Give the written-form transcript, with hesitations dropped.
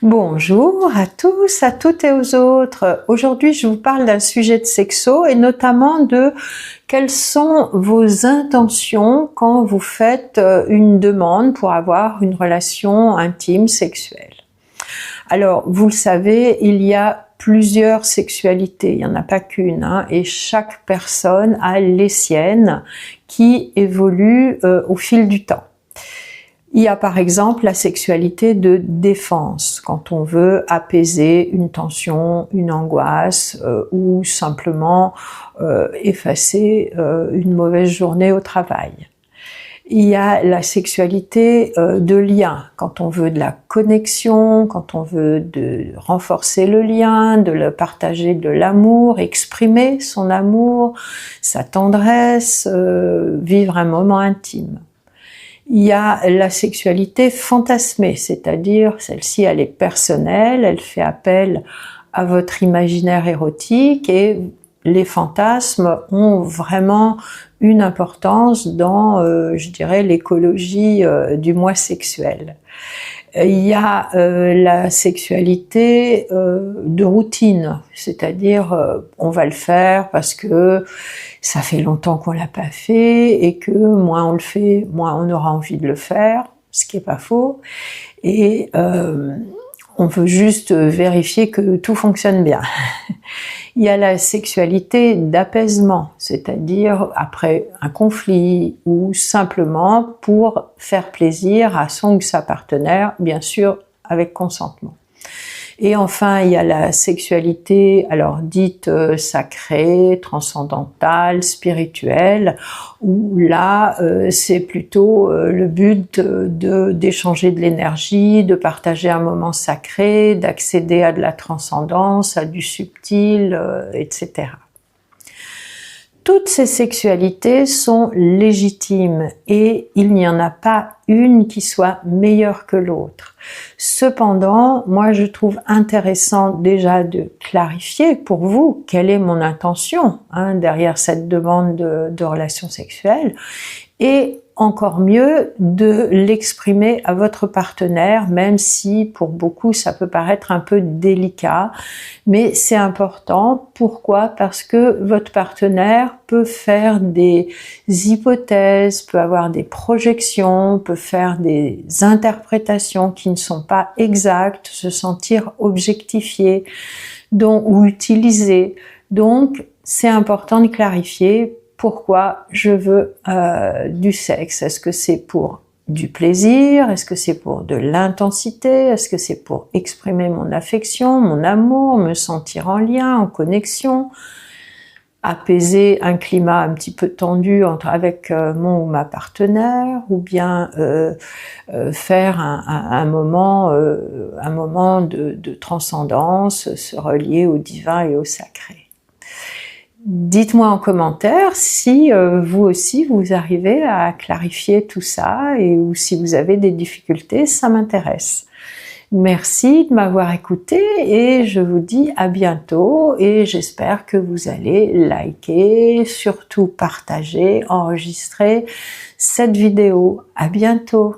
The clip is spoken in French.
Bonjour à tous, à toutes et aux autres. Aujourd'hui, je vous parle d'un sujet de sexo et notamment de quelles sont vos intentions quand vous faites une demande pour avoir une relation intime sexuelle. Alors, vous le savez, il y a plusieurs sexualités, il n'y en a pas qu'une, et chaque personne a les siennes qui évoluent au fil du temps. Il y a par exemple la sexualité de défense, quand on veut apaiser une tension, une angoisse ou simplement effacer une mauvaise journée au travail. Il y a la sexualité de lien, quand on veut de la connexion, quand on veut renforcer le lien, de le partager de l'amour, exprimer son amour, sa tendresse, vivre un moment intime. Il y a la sexualité fantasmée, c'est-à-dire celle-ci elle est personnelle, elle fait appel à votre imaginaire érotique et les fantasmes ont vraiment une importance dans, je dirais, l'écologie du moi sexuel. Il y a la sexualité de routine, c'est-à-dire on va le faire parce que ça fait longtemps qu'on l'a pas fait et que moins on le fait, moins on aura envie de le faire, ce qui est pas faux. Et on veut juste vérifier que tout fonctionne bien. Il y a la sexualité d'apaisement, c'est-à-dire après un conflit ou simplement pour faire plaisir à son ou sa partenaire, bien sûr avec consentement. Et enfin, il y a la sexualité, alors dite sacrée, transcendantale, spirituelle, où là, c'est plutôt le but d'échanger de l'énergie, de partager un moment sacré, d'accéder à de la transcendance, à du subtil, etc. Toutes ces sexualités sont légitimes et il n'y en a pas une qui soit meilleure que l'autre. Cependant, moi je trouve intéressant déjà de clarifier pour vous quelle est mon intention derrière cette demande de relation sexuelle et encore mieux de l'exprimer à votre partenaire, même si pour beaucoup ça peut paraître un peu délicat, mais c'est important. Pourquoi? Parce que votre partenaire peut faire des hypothèses, peut avoir des projections, peut faire des interprétations qui ne sont pas exactes, se sentir objectifié ou utilisé. Donc c'est important de clarifier pourquoi je veux du sexe. Est-ce que c'est pour du plaisir? Est-ce que c'est pour de l'intensité? Est-ce que c'est pour exprimer mon affection, mon amour, me sentir en lien, en connexion, apaiser un climat un petit peu tendu avec mon ou ma partenaire, ou bien faire un moment de transcendance, se relier au divin et au sacré. Dites-moi en commentaire si vous aussi vous arrivez à clarifier tout ça ou si vous avez des difficultés, ça m'intéresse. Merci de m'avoir écouté et je vous dis à bientôt et j'espère que vous allez liker, surtout partager, enregistrer cette vidéo. À bientôt.